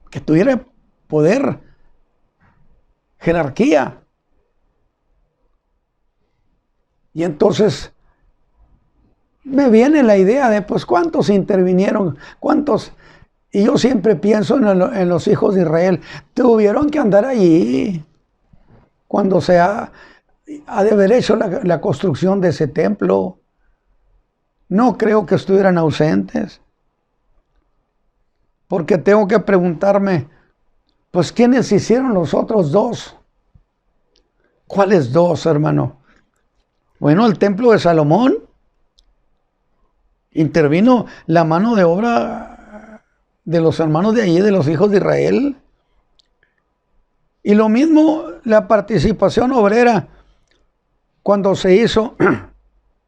que tuviera poder, jerarquía. Y entonces me viene la idea de, pues, ¿cuántos intervinieron? ¿Cuántos? Y yo siempre pienso en los hijos de Israel. Tuvieron que andar allí cuando se ha de haber hecho la construcción de ese templo. No creo que estuvieran ausentes. Porque tengo que preguntarme, pues, ¿quiénes hicieron los otros 2? ¿Cuáles 2, hermano? Bueno, el templo de Salomón. Intervino la mano de obra de los hermanos de allí, de los hijos de Israel. Y lo mismo la participación obrera cuando se hizo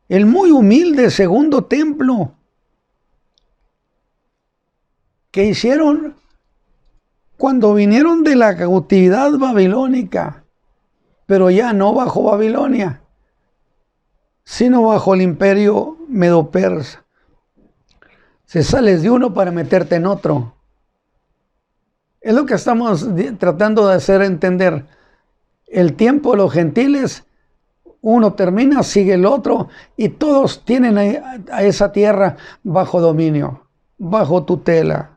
el muy humilde segundo templo, que hicieron cuando vinieron de la cautividad babilónica, pero ya no bajo Babilonia, sino bajo el imperio medo-persa. Se sales de uno para meterte en otro. Es lo que estamos tratando de hacer entender. El tiempo de los gentiles, uno termina, sigue el otro, y todos tienen a esa tierra bajo dominio, bajo tutela.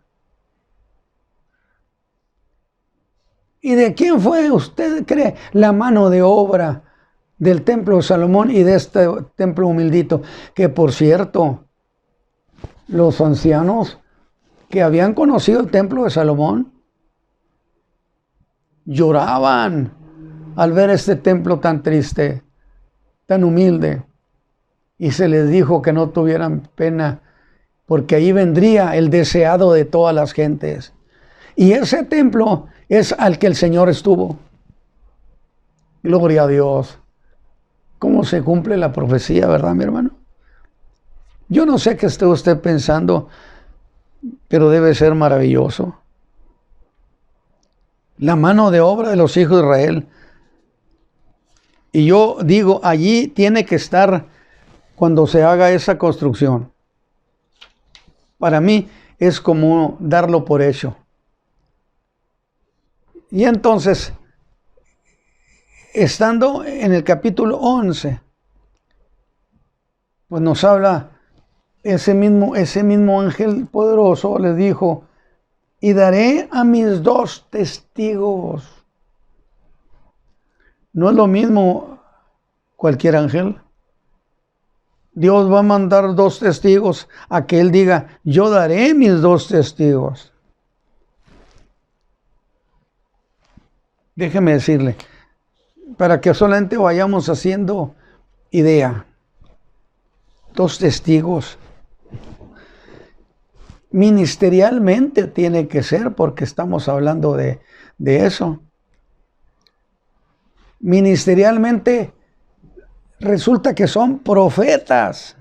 ¿Y de quién fue, usted cree, la mano de obra del templo de Salomón y de este templo humildito? Que por cierto, los ancianos que habían conocido el templo de Salomón lloraban al ver este templo tan triste, tan humilde, y se les dijo que no tuvieran pena, porque ahí vendría el deseado de todas las gentes. Y ese templo es al que el Señor estuvo. Gloria a Dios. ¿Cómo se cumple la profecía, verdad, mi hermano? Yo no sé qué esté usted pensando, pero debe ser maravilloso. La mano de obra de los hijos de Israel. Y yo digo, allí tiene que estar cuando se haga esa construcción. Para mí es como darlo por hecho. Y entonces, estando en el capítulo 11, pues nos habla ese mismo ángel poderoso, le dijo, y daré a mis 2 testigos. No es lo mismo cualquier ángel. Dios va a mandar 2 testigos a que Él diga, yo daré mis 2 testigos. Déjeme decirle, para que solamente vayamos haciendo idea. 2 testigos. Ministerialmente tiene que ser, porque estamos hablando de eso. Ministerialmente resulta que son profetas.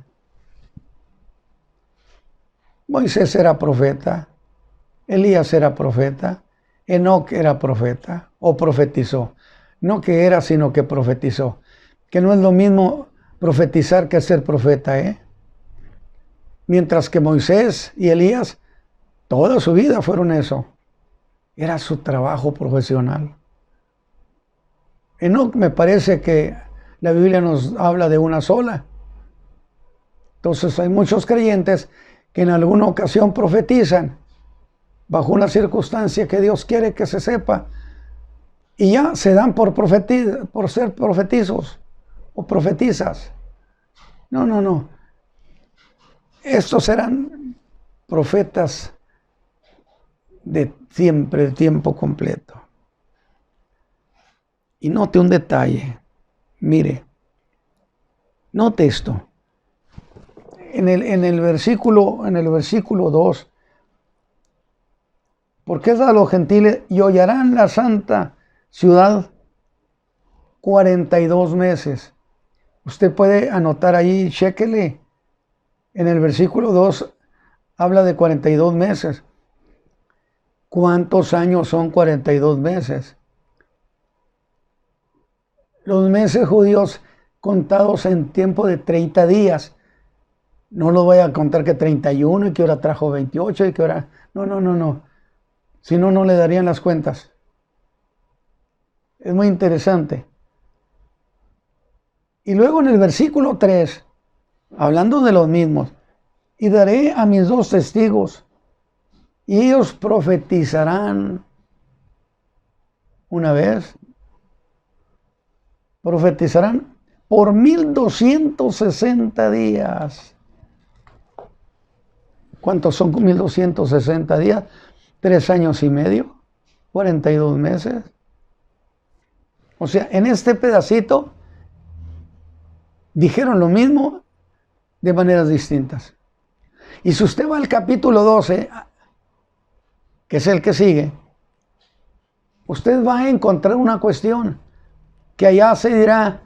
Moisés era profeta, Elías era profeta, Enoc era profeta o profetizó. No que era, sino que profetizó. Que no es lo mismo profetizar que ser profeta, ¿eh? Mientras que Moisés y Elías, toda su vida fueron eso. Era su trabajo profesional. Enoc me parece que la Biblia nos habla de una sola. Entonces hay muchos creyentes que en alguna ocasión profetizan bajo una circunstancia que Dios quiere que se sepa y ya se dan por ser profetizos o profetizas. No. Estos eran profetas de siempre, de tiempo completo. Y note un detalle. Mire, note esto. En el versículo 2, porque es a los gentiles y hollarán la santa ciudad 42 meses. Usted puede anotar ahí, chéquele. En el versículo 2 habla de 42 meses. ¿Cuántos años son 42 meses? Los meses judíos contados en tiempo de 30 días. No lo voy a contar que 31 y que ahora trajo 28 y que ahora... No. Si no, no le darían las cuentas. Es muy interesante. Y luego en el versículo 3, hablando de los mismos, y daré a mis 2 testigos, y ellos profetizarán una vez. Profetizarán por 1260 días. ¿Cuántos son 1260 días? 3 años y medio, 42 meses. O sea, en este pedacito dijeron lo mismo de maneras distintas. Y si usted va al capítulo 12, que es el que sigue, usted va a encontrar una cuestión que allá se dirá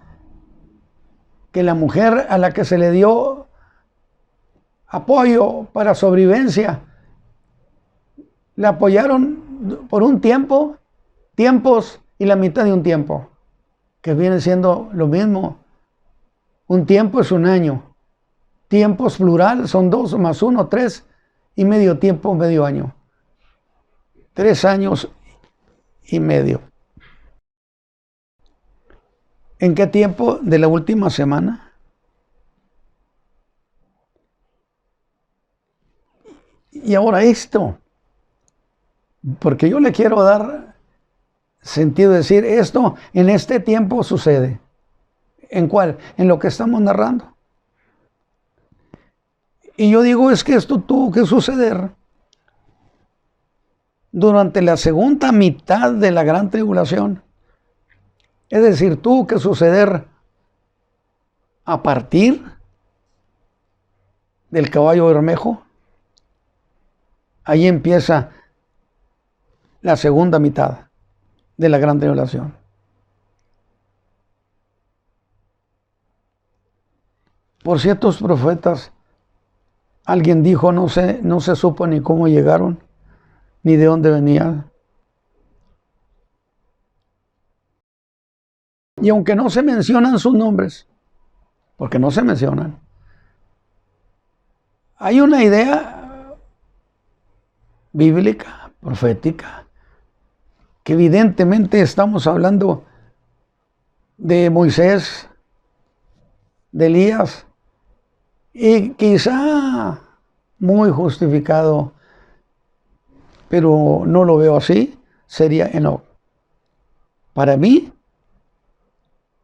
que la mujer a la que se le dio apoyo para sobrevivencia Le apoyaron por un tiempo, tiempos y la mitad de un tiempo, que viene siendo lo mismo. Un tiempo es un año. Tiempos plural son 2 más 1, 3, y medio tiempo, medio año. 3 años y medio. ¿En qué tiempo de la última semana? Y ahora esto, porque yo le quiero dar sentido, decir esto en este tiempo sucede. ¿En cuál? En lo que estamos narrando. Y yo digo, es que esto tuvo que suceder durante la segunda mitad de la gran tribulación. Es decir, tuvo que suceder a partir del caballo bermejo. Ahí empieza la segunda mitad de la gran tribulación. Por ciertos profetas, alguien dijo, no se supo ni cómo llegaron, ni de dónde venían. Y aunque no se mencionan sus nombres, porque no se mencionan, hay una idea bíblica, profética, que evidentemente estamos hablando de Moisés, de Elías, y quizá muy justificado, pero no lo veo así, sería Enoc. Para mí,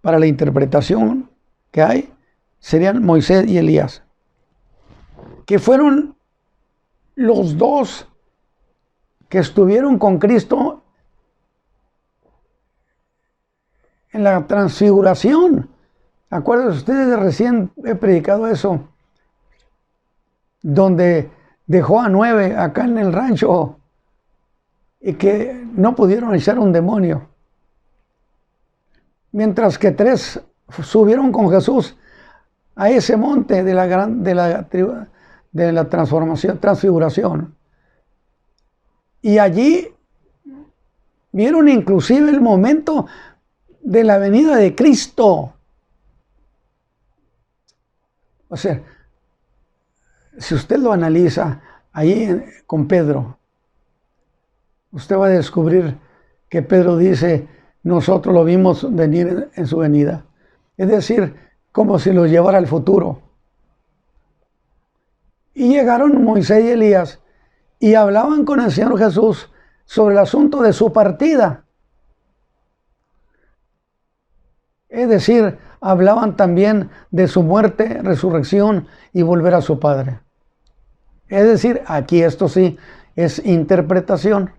para la interpretación que hay, serían Moisés y Elías, que fueron los dos que estuvieron con Cristo en la transfiguración. Acuérdense ustedes, recién he predicado eso, donde dejó a 9 acá en el rancho y que no pudieron echar un demonio, mientras que 3 subieron con Jesús a ese monte de la transfiguración, y allí vieron inclusive el momento de la venida de Cristo. O sea, si usted lo analiza ahí con Pedro, usted va a descubrir que Pedro dice, nosotros lo vimos venir en su venida. Es decir, como si lo llevara al futuro. Y llegaron Moisés y Elías y hablaban con el Señor Jesús sobre el asunto de su partida. Es decir, hablaban también de su muerte, resurrección y volver a su Padre. Es decir, aquí esto sí es interpretación,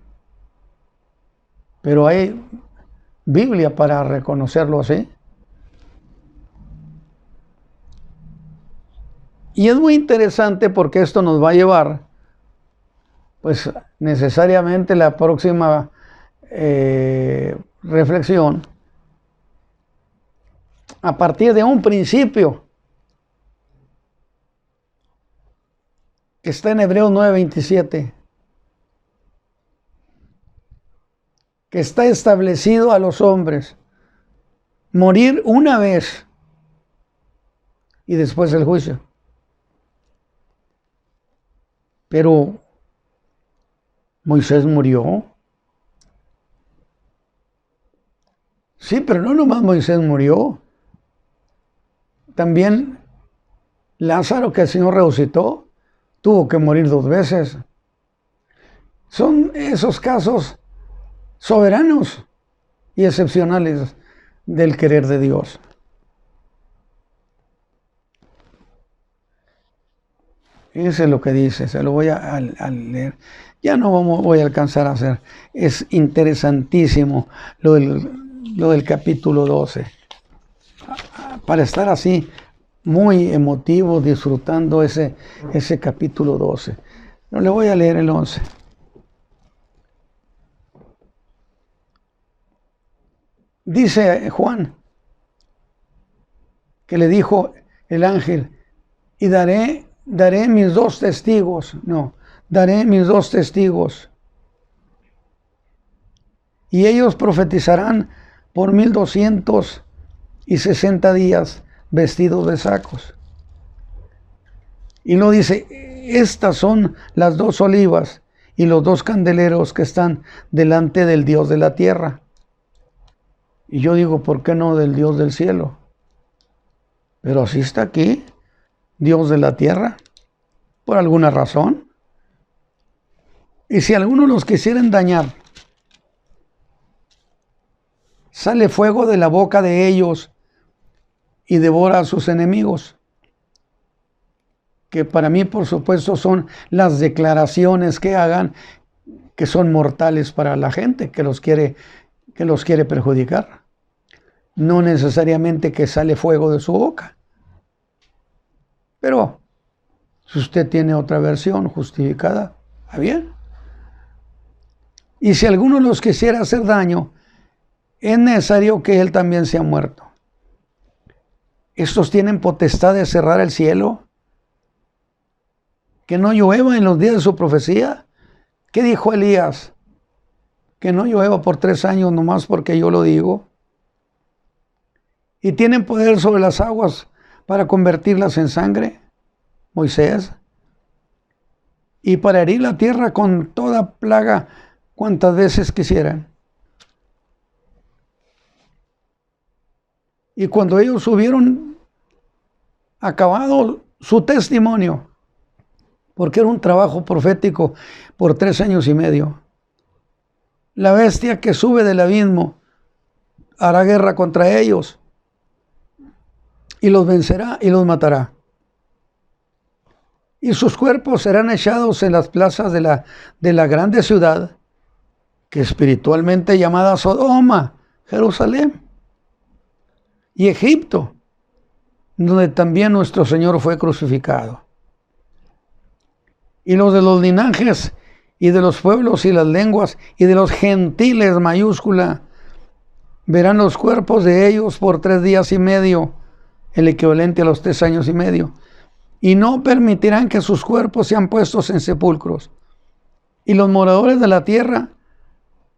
pero hay Biblia para reconocerlo así. Y es muy interesante porque esto nos va a llevar, pues necesariamente la próxima reflexión, a partir de un principio que está en Hebreos 9:27, que está establecido a los hombres morir una vez y después el juicio. Pero Moisés murió. Sí, pero no nomás Moisés murió. También Lázaro, que el Señor resucitó, tuvo que morir 2 veces. Son esos casos soberanos y excepcionales del querer de Dios. Ese es lo que dice, se lo voy a leer. Ya no voy a alcanzar a hacer. Es interesantísimo lo del capítulo 12. Para estar así, muy emotivo, disfrutando ese capítulo 12. No, le voy a leer el 11. Dice Juan, que le dijo el ángel, y daré mis 2 testigos, daré mis 2 testigos y ellos profetizarán por 1260 días vestidos de sacos. Y lo dice, estas son las 2 olivas y los 2 candeleros que están delante del Dios de la tierra. Y yo digo, ¿por qué no del Dios del cielo? Pero así está aquí, Dios de la tierra, por alguna razón. Y si alguno los quisieren dañar, sale fuego de la boca de ellos y devora a sus enemigos. Que para mí, por supuesto, son las declaraciones que hagan, que son mortales para la gente que los quiere perjudicar. No necesariamente que sale fuego de su boca. Pero si usted tiene otra versión justificada, está bien. Y si alguno los quisiera hacer daño, es necesario que él también sea muerto. Estos tienen potestad de cerrar el cielo, que no llueva en los días de su profecía. ¿Qué dijo Elías? Que no llueva por 3 años nomás porque yo lo digo. Y tienen poder sobre las aguas para convertirlas en sangre, Moisés. Y para herir la tierra con toda plaga cuantas veces quisieran. Y cuando ellos hubieron acabado su testimonio, porque era un trabajo profético por 3 años y medio, la bestia que sube del abismo hará guerra contra ellos y los vencerá y los matará. Y sus cuerpos serán echados en las plazas de la grande ciudad, que espiritualmente llamada Sodoma, Jerusalén, y Egipto, donde también nuestro Señor fue crucificado. Y los de los linajes y de los pueblos y las lenguas y de los gentiles, mayúscula, verán los cuerpos de ellos por 3 días y medio, el equivalente a los 3 años y medio, y no permitirán que sus cuerpos sean puestos en sepulcros. Y los moradores de la tierra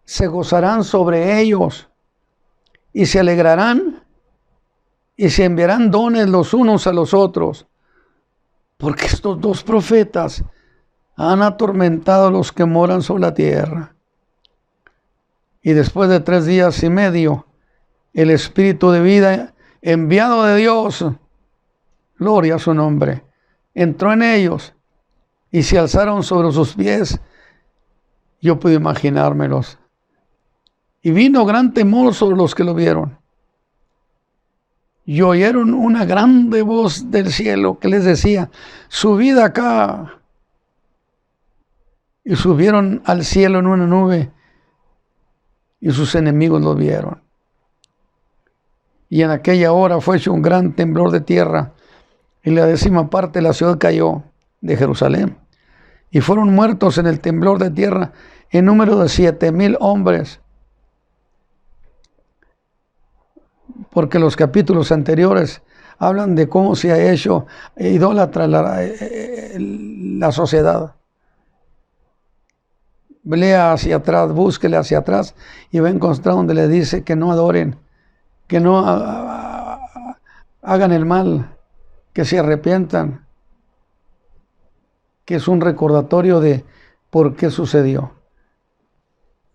se gozarán sobre ellos y se alegrarán y se enviarán dones los unos a los otros, porque estos 2 profetas han atormentado a los que moran sobre la tierra. Y después de 3 días y medio, el Espíritu de vida enviado de Dios, gloria a su nombre, entró en ellos y se alzaron sobre sus pies. Yo puedo imaginármelos. Y vino gran temor sobre los que lo vieron. Y oyeron una grande voz del cielo que les decía, subid acá. Y subieron al cielo en una nube, y sus enemigos lo vieron. Y en aquella hora fue hecho un gran temblor de tierra, y la 10ª parte de la ciudad cayó de Jerusalén. Y fueron muertos en el temblor de tierra en número de 7,000 hombres. Porque los capítulos anteriores hablan de cómo se ha hecho idólatra la sociedad. Lea hacia atrás, búsquele hacia atrás y va a encontrar donde le dice que no adoren, que no hagan el mal, que se arrepientan, que es un recordatorio de por qué sucedió.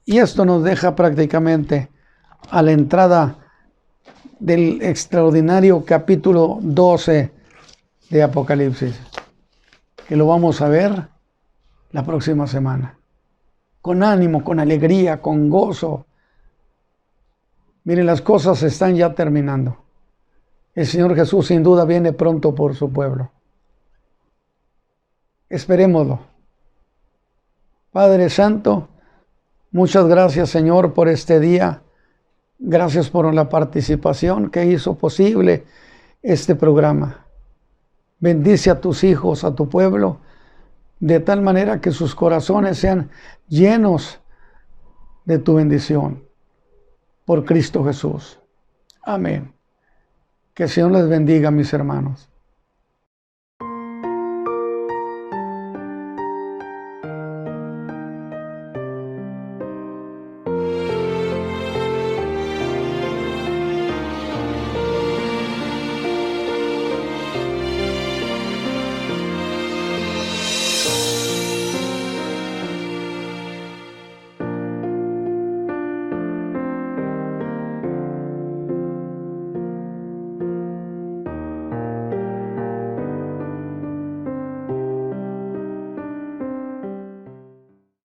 Y esto nos deja prácticamente a la entrada del extraordinario capítulo 12 de Apocalipsis, que lo vamos a ver la próxima semana. Con ánimo, con alegría, con gozo. Miren, las cosas están ya terminando. El Señor Jesús sin duda viene pronto por su pueblo. Esperémoslo. Padre Santo, muchas gracias, Señor, por este día. Gracias por la participación que hizo posible este programa. Bendice a tus hijos, a tu pueblo, de tal manera que sus corazones sean llenos de tu bendición. Por Cristo Jesús. Amén. Que el Señor les bendiga, mis hermanos.